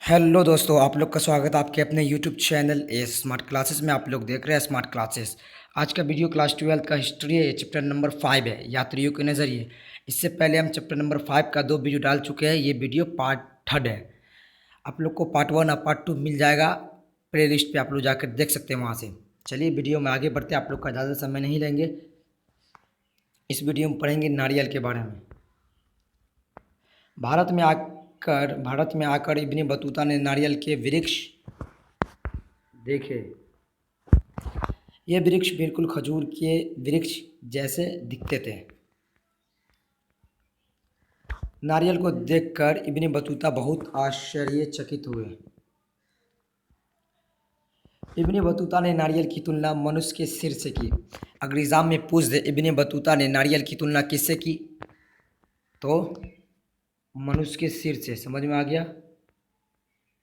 Hello दोस्तों, आप लोग का स्वागत है आपके अपने यूट्यूब चैनल ए स्मार्ट क्लासेस में। आप लोग देख रहे हैं स्मार्ट क्लासेस। आज का वीडियो क्लास 12 का हिस्ट्री है, चैप्टर नंबर 5 है, यात्रियों के नज़रिए। इससे पहले हम चैप्टर नंबर 5 का 2 वीडियो डाल चुके हैं। ये वीडियो पार्ट 3 है। आप लोग को पार्ट 1 और पार्ट 2 मिल जाएगा प्ले लिस्ट पर, आप लोग जाकर देख सकते हैं वहाँ से। चलिए वीडियो में आगे बढ़ते हैं, आप लोग का ज़्यादा समय नहीं लेंगे। इस वीडियो में पढ़ेंगे नारियल के बारे में। भारत में आकर इब्न बतूता ने नारियल के वृक्ष देखे। ये वृक्ष बिल्कुल खजूर के वृक्ष जैसे दिखते थे। नारियल को देखकर इब्न बतूता बहुत आश्चर्यचकित हुए। इब्न बतूता ने नारियल की तुलना मनुष्य के सिर से की। अगर एग्जाम में पूछ दे इब्न बतूता ने नारियल की तुलना किससे की, तो मनुष्य के सिर से। समझ में आ गया।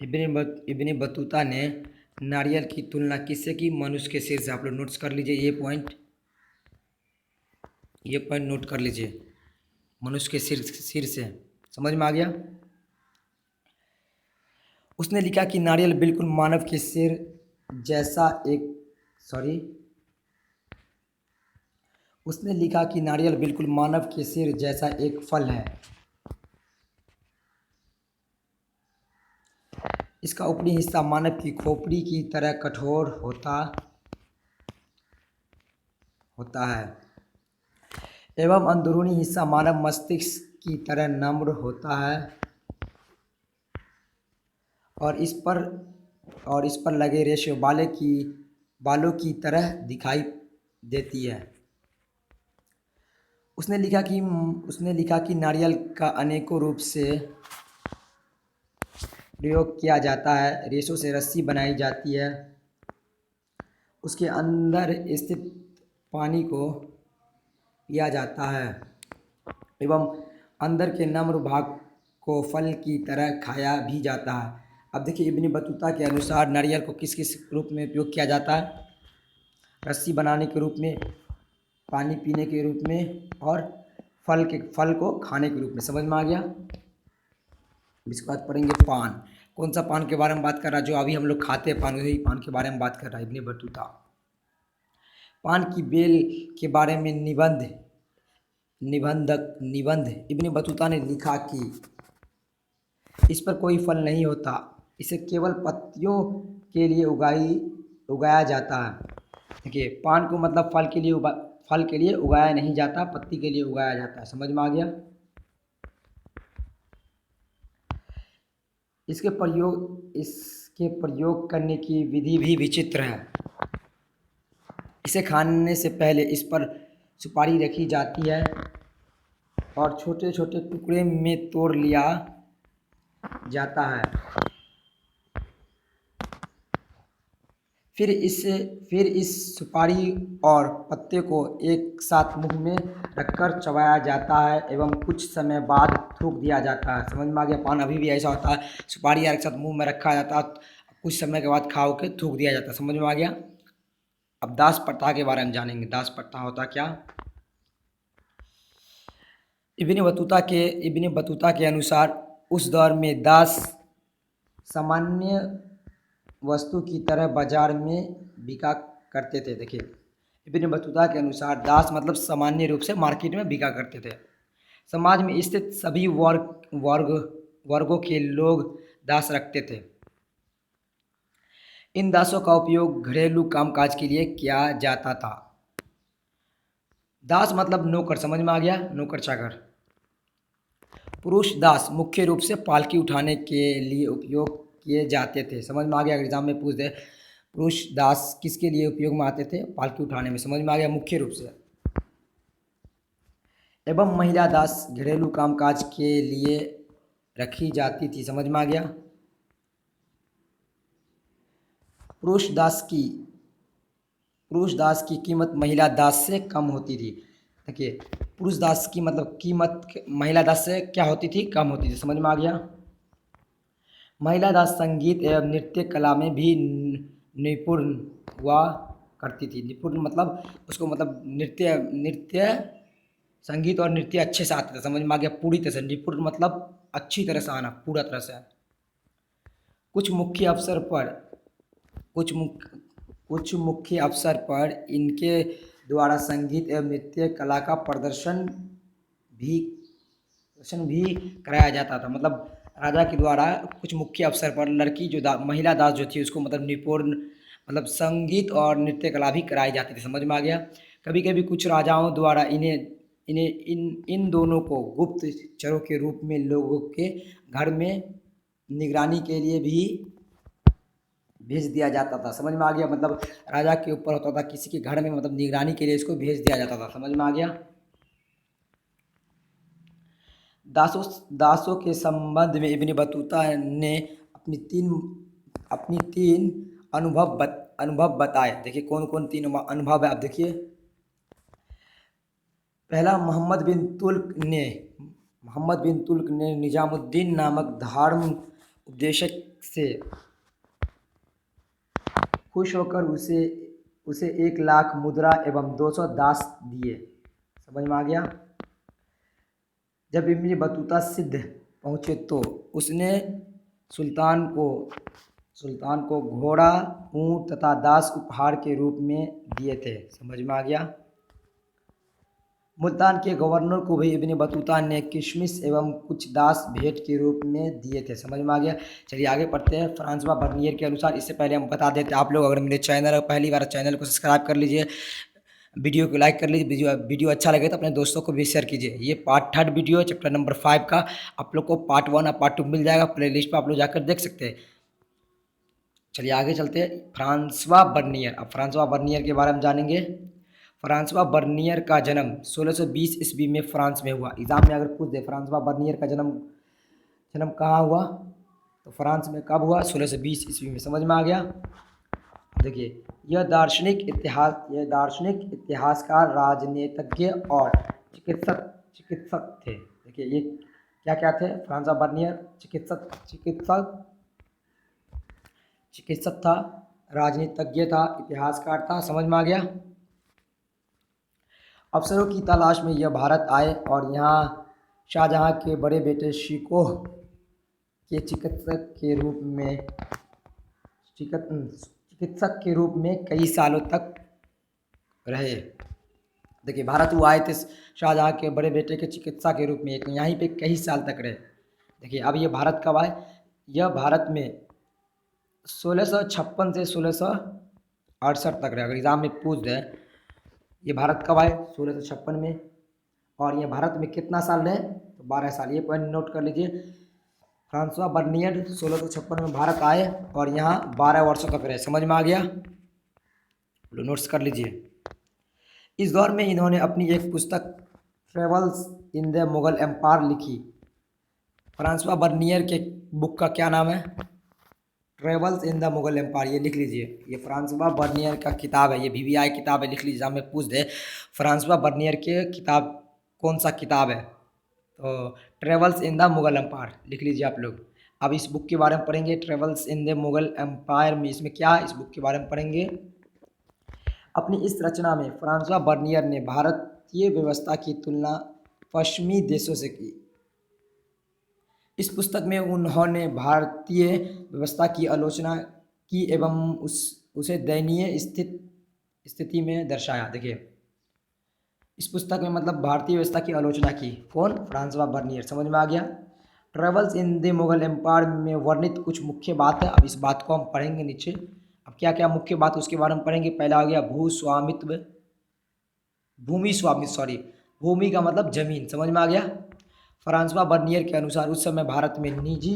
इब्न बतूता ने नारियल की तुलना किससे की? मनुष्य के सिर से। आप लोग नोट्स कर लीजिए, ये पॉइंट नोट कर लीजिए। मनुष्य के सिर से। समझ में आ गया। उसने लिखा कि नारियल बिल्कुल मानव के सिर जैसा एक उसने लिखा कि नारियल बिल्कुल मानव के सिर जैसा एक फल है। इसका ऊपरी हिस्सा मानव की खोपड़ी की तरह कठोर होता है एवं अंदरूनी हिस्सा मानव मस्तिष्क की तरह नम्र होता है और इस पर लगे रेशे बालों की तरह दिखाई देती है। उसने लिखा कि नारियल का अनेकों रूप से प्रयोग किया जाता है। रेशों से रस्सी बनाई जाती है। उसके अंदर स्थित पानी को पिया जाता है एवं अंदर के नम्र भाग को फल की तरह खाया भी जाता है। अब देखिए, इब्न बतूता के अनुसार नारियल को किस किस रूप में उपयोग किया जाता है? रस्सी बनाने के रूप में, पानी पीने के रूप में और फल को खाने के रूप में। समझ में आ गया। इसके बाद पढ़ेंगे पान। कौन सा पान के बारे में बात कर रहा है? जो अभी हम लोग खाते हैं पान, वही पान के बारे में बात कर रहा है इब्न बतूता। पान की बेल के बारे में निबंध इब्न बतूता ने लिखा कि इस पर कोई फल नहीं होता, इसे केवल पत्तियों के लिए उगाया जाता है। देखिए, पान को मतलब फल के लिए उगाया नहीं जाता, पत्ती के लिए उगाया जाता है। समझ में आ गया। इसके प्रयोग करने की विधि भी विचित्र है। इसे खाने से पहले इस पर सुपारी रखी जाती है और छोटे छोटे टुकड़े में तोड़ लिया जाता है। फिर इस सुपारी और पत्ते को एक साथ मुंह में रखकर चबाया जाता है एवं कुछ समय बाद थूक दिया जाता है। समझ में आ गया। पान अभी भी ऐसा होता है, सुपारी एक साथ मुंह में रखा जाता है, कुछ समय के बाद खा के थूक दिया जाता है। समझ में आ गया। अब दास प्रथा के बारे में जानेंगे। दास प्रथा होता क्या? इब्न बतूता के अनुसार उस दौर में दास सामान्य वस्तु की तरह बाजार में बिका करते थे। देखिए, इब्न बतूता के अनुसार दास मतलब सामान्य रूप से मार्केट में बिका करते थे। समाज में स्थित सभी वर्गों के लोग दास रखते थे। इन दासों का उपयोग घरेलू कामकाज के लिए किया जाता था। दास मतलब नौकर। समझ में आ गया। नौकर चाकर। पुरुष दास मुख्य रूप से पालकी उठाने के लिए उपयोग किए जाते थे। समझ में आ गया। एग्जाम में पूछ दे पुरुष दास किसके लिए उपयोग में आते थे? पालकी उठाने में। समझ में आ गया। मुख्य रूप से। एवं महिला दास घरेलू कामकाज के लिए रखी जाती थी। समझ में आ गया। पुरुष दास की कीमत महिला दास से कम होती थी। देखिए, पुरुष दास की मतलब कीमत महिला दास से क्या होती थी? कम होती थी। समझ में आ गया। महिला दास संगीत एवं नृत्य कला में भी निपुण हुआ करती थी। निपुण मतलब उसको मतलब नृत्य संगीत और नृत्य अच्छे से आता था। समझ में आ गया। पूरी तरह से। निपुण मतलब अच्छी तरह से आना, पूरा तरह से। कुछ मुख्य अवसर पर कुछ मुख्य कुछ मुख्य अवसर पर इनके द्वारा संगीत एवं नृत्य कला का भी भी कराया जाता था। मतलब राजा के द्वारा कुछ मुख्य अवसर पर लड़की जो महिला दास जो थी उसको मतलब निपुण मतलब संगीत और नृत्य कला भी कराई जाती थी। समझ में आ गया। कभी कभी कुछ राजाओं द्वारा इन्हें इन्हें इन इन दोनों को गुप्तचरों के रूप में लोगों के घर में निगरानी के लिए भी भेज दिया जाता था। समझ में आ गया। मतलब राजा के ऊपर होता था किसी के घर में मतलब निगरानी के लिए इसको भेज दिया जाता था। समझ में आ गया। दासों दासों के संबंध में इब्न बतूता ने अपनी तीन अनुभव बताए। देखिए कौन कौन तीन अनुभव है आप देखिए। पहला, मोहम्मद बिन तुल्क ने निजामुद्दीन नामक धर्म उपदेशक से खुश होकर उसे 1 लाख मुद्रा एवं 200 दास दिए। समझ में आ गया। जब इब्न बतूता सिद्ध पहुँचे तो उसने सुल्तान को घोड़ा, ऊँट तथा दास उपहार के रूप में दिए थे। समझ में आ गया। मुल्तान के गवर्नर को भी इब्न बतूता ने किशमिश एवं कुछ दास भेंट के रूप में दिए थे। समझ में आ गया। चलिए आगे पढ़ते हैं। फ्रांसवा बर्नियर के अनुसार, इससे पहले हम बता देते हैं, आप लोग अगर मेरे चैनल पहली बार चैनल को सब्सक्राइब कर लीजिए, वीडियो को लाइक कर लीजिए, वीडियो अच्छा लगे तो अपने दोस्तों को भी शेयर कीजिए। ये पार्ट 3 वीडियो है चैप्टर नंबर 5 का। आप लोग को पार्ट 1 और पार्ट 2 मिल जाएगा प्ले लिस्ट पर, आप लोग जाकर देख सकते हैं। चलिए आगे चलते हैं। फ्रांसवा बर्नियर, अब फ्रांसवा बर्नियर के बारे में जानेंगे। फ्रांसवा बर्नियर का जन्म 1620 ईस्वी में फ्रांस में हुआ। एग्जाम में अगर पूछ दे फ्रांसवा बर्नियर का जन्म कहाँ हुआ तो फ्रांस में कब हुआ, 1620 ईस्वी में। समझ में आ गया। देखिए यह दार्शनिक इतिहासकार, राजनीतिज्ञ और चिकित्सक थे। देखिए ये क्या क्या थे। फ्रांसवा बर्नियर चिकित्सक था, राजनीतिज्ञ था, इतिहासकार था। समझ में आ गया। अवसरों की तलाश में यह भारत आए और यहाँ शाहजहाँ के बड़े बेटे शिको के चिकित्सक के रूप में कई सालों तक रहे। देखिए भारत वो आए थे शाहजहाँ के बड़े बेटे के चिकित्सा के रूप में, यहीं पे कई साल तक रहे। देखिए अब ये भारत कब आए, यह भारत में 1656 से 1668 तक रहे। अगर एग्जाम में पूछ दे ये भारत कब आए, 1656 में, और ये भारत में कितना साल रहे तो 12 साल। ये पॉइंट नोट कर लीजिए। फ्रांसवा बर्नियर 1656 में भारत आए और यहाँ 12 वर्षों तक रहे। समझ में आ गया। नोट्स कर लीजिए। इस दौर में इन्होंने अपनी एक पुस्तक travels in the Mughal empire लिखी। फ्रांसवा बर्नियर के बुक का क्या नाम है, travels in the Mughal empire. ये लिख लीजिए। ये फ्रांसवा बर्नियर का किताब है, ये VVI किताब है, लिख लीजिए। हमें पूछ दे फ्रांसवा बर्नियर के किताब कौन सा किताब है तो travels in the Mughal empire लिख लीजिए आप लोग। अब इस बुक के बारे में पढ़ेंगे। Travels in the Mughal empire में इसमें क्या है, इस बुक के बारे में पढ़ेंगे। अपनी इस रचना में फ्रांसवा बर्नियर ने भारतीय व्यवस्था की तुलना पश्चिमी देशों से की। इस पुस्तक में उन्होंने भारतीय व्यवस्था की आलोचना की एवं उसे दयनीय स्थिति में दर्शाया। देखिए इस पुस्तक में मतलब भारतीय व्यवस्था की आलोचना की कौन, फ्रांसवा बर्नियर। समझ में आ गया। Travels in the Mughal empire में वर्णित कुछ मुख्य बात है। अब इस बात को हम पढ़ेंगे नीचे। अब क्या क्या मुख्य बात उसके बारे में पढ़ेंगे। पहला आ गया भूमि का मतलब जमीन। समझ में आ गया। फ्रांसवा बर्नियर के अनुसार उस समय भारत में निजी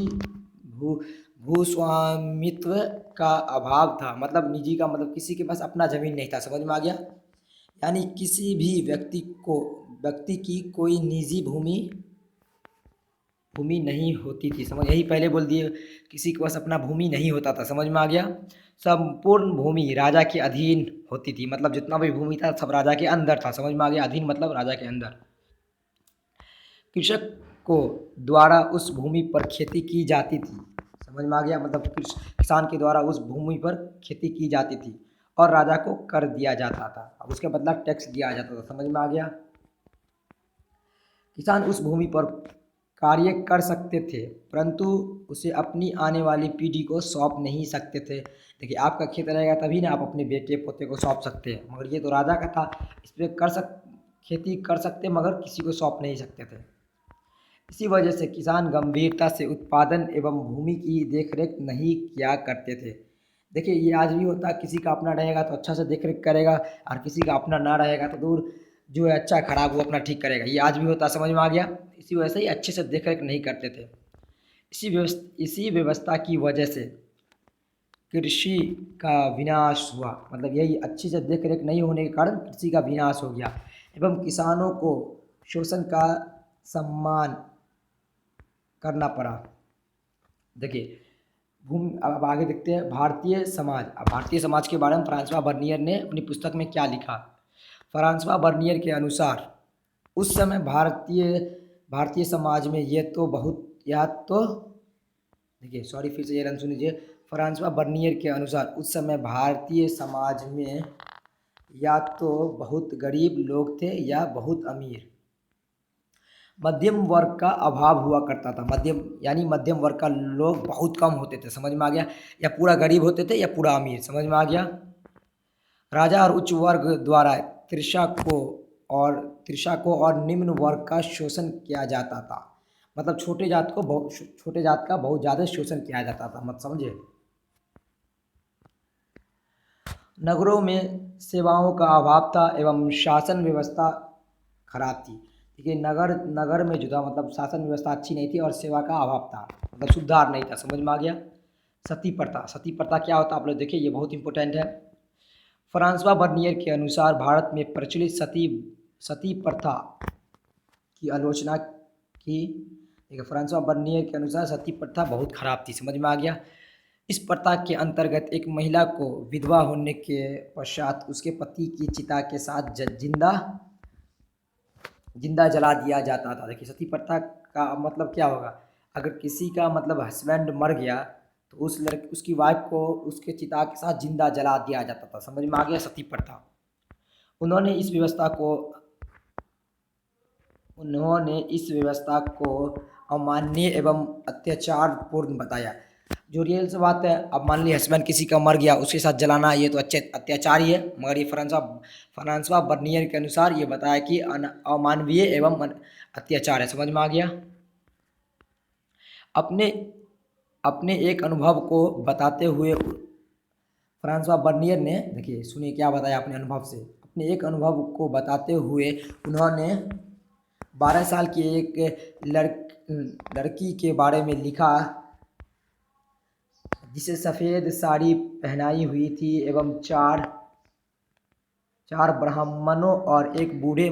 भूस्वामित्व का अभाव था। मतलब निजी का मतलब किसी के पास अपना जमीन नहीं था। समझ में आ गया। यानी किसी भी व्यक्ति की कोई निजी भूमि नहीं होती थी। समझ, यही पहले बोल दिए, किसी के पास अपना भूमि नहीं होता था। समझ में आ गया। संपूर्ण भूमि राजा के अधीन होती थी। मतलब जितना भी भूमि था सब राजा के अंदर था। समझ में आ गया। अधीन मतलब राजा के अंदर। कृषक को द्वारा उस भूमि पर खेती की जाती थी। समझ में आ गया। मतलब किसान के द्वारा उस भूमि पर खेती की जाती थी और राजा को कर दिया जाता था। अब उसके बदला टैक्स दिया जाता था। समझ में आ गया। किसान उस भूमि पर कार्य कर सकते थे परंतु उसे अपनी आने वाली पीढ़ी को सौंप नहीं सकते थे। देखिए, आपका खेत रहेगा तभी ना आप अपने बेटे पोते को सौंप सकते हैं, मगर ये तो राजा का था, इस पर खेती कर सकते मगर किसी को सौंप नहीं सकते थे। इसी वजह से किसान गंभीरता से उत्पादन एवं भूमि की देखरेख नहीं किया करते थे। देखिए, ये आज भी होता है, किसी का अपना रहेगा तो अच्छा से देखरेख करेगा, और किसी का अपना ना रहेगा तो दूर जो है अच्छा खराब वो अपना ठीक करेगा। ये आज भी होता है, समझ में आ गया। इसी वजह से ही अच्छे से देखरेख नहीं करते थे। इसी व्यवस्था की वजह से कृषि का विनाश हुआ, मतलब यही अच्छी से देखरेख नहीं होने के कारण कृषि का विनाश हो गया एवं किसानों को शोषण का सम्मान करना पड़ा। देखिए, अब आगे देखते हैं भारतीय समाज। अब भारतीय समाज के बारे में फ्रांसवा बर्नियर ने अपनी पुस्तक में क्या लिखा। फ्रांसवा बर्नियर के अनुसार उस समय भारतीय समाज में देखिए सॉरी, फिर से ये रन सुन लीजिए। फ्रांसवा बर्नियर के अनुसार उस समय भारतीय समाज में या तो बहुत गरीब लोग थे या बहुत अमीर। मध्यम वर्ग का अभाव हुआ करता था। मध्यम वर्ग का लोग बहुत कम होते थे, समझ में आ गया। या पूरा गरीब होते थे या पूरा अमीर, समझ में आ गया। राजा और उच्च वर्ग द्वारा त्रिषा को और निम्न वर्ग का शोषण किया जाता था। मतलब छोटे जात का बहुत ज़्यादा शोषण किया जाता था, मत समझे। नगरों में सेवाओं का अभाव था एवं शासन व्यवस्था खराब थी। देखिए, नगर में जो था, मतलब शासन व्यवस्था अच्छी नहीं थी और सेवा का अभाव था, मतलब सुधार नहीं था, समझ में आ गया। सती प्रथा क्या होता है आप लोग देखिए, ये बहुत इंपॉर्टेंट है। फ्रांसवा बर्नियर के अनुसार भारत में प्रचलित सती प्रथा की आलोचना की। देखिए, फ्रांसवा बर्नियर के अनुसार सती प्रथा बहुत खराब थी, समझ में आ गया। इस प्रथा के अंतर्गत एक महिला को विधवा होने के पश्चात उसके पति की चिता के साथ जिंदा जला दिया जाता था। देखिए, सती प्रथा का मतलब क्या होगा, अगर किसी का मतलब हस्बैंड मर गया तो उसकी वाइफ को उसके चिता के साथ जिंदा जला दिया जाता था, समझ में आ गया, सती प्रथा। उन्होंने इस व्यवस्था को अमान्य एवं अत्याचारपूर्ण बताया। जो रियल से बात है, अब मान ली हस्बैंड किसी का मर गया, उसके साथ जलाना, ये तो अच्छे अत्याचार ही है, मगर ये फ्रांसवा बर्नियर के अनुसार ये बताया कि अमानवीय एवं अत्याचार है, समझ में आ गया। अपने एक अनुभव को बताते हुए फ्रांसवा बर्नियर ने, देखिए सुनिए क्या बताया अपने अनुभव से। अपने एक अनुभव को बताते हुए उन्होंने 12 साल की एक लड़की के बारे में लिखा जिसे सफ़ेद साड़ी पहनाई हुई थी एवं चार ब्राह्मणों और एक बूढ़ी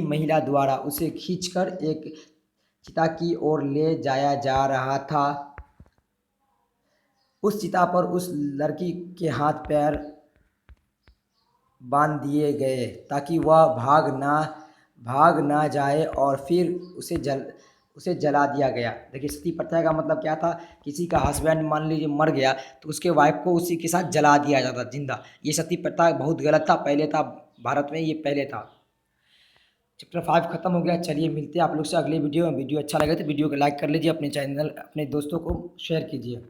महिला द्वारा उसे खींचकर एक चिता की ओर ले जाया जा रहा था। उस चिता पर उस लड़की के हाथ पैर बांध दिए गए ताकि वह भाग ना जाए और फिर उसे जला दिया गया। देखिए, सती प्रथा का मतलब क्या था, किसी का हस्बैंड मान लीजिए मर गया तो उसके वाइफ को उसी के साथ जला दिया जाता जिंदा। ये सती प्रथा बहुत गलत था, पहले था भारत में, ये पहले था। चैप्टर 5 खत्म हो गया। चलिए मिलते हैं आप लोग से अगले वीडियो में। वीडियो अच्छा लगे तो वीडियो को लाइक कर लीजिए, अपने दोस्तों को शेयर कीजिए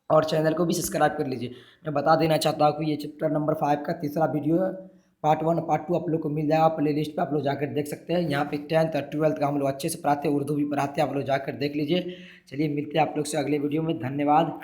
और चैनल को भी सब्सक्राइब कर लीजिए। मैं बता देना चाहता हूँ कि ये चैप्टर नंबर 5 का तीसरा वीडियो है। पार्ट 1 पार्ट 2 आप लोग को मिल जाएगा प्ले लिस्ट पर, आप लोग जाकर देख सकते हैं। यहाँ पे 10th और 12th का हम लोग अच्छे से पढ़ाते हैं, उर्दू भी पढ़ाते हैं, आप लोग जाकर देख लीजिए। चलिए मिलते हैं आप लोग से अगले वीडियो में। धन्यवाद।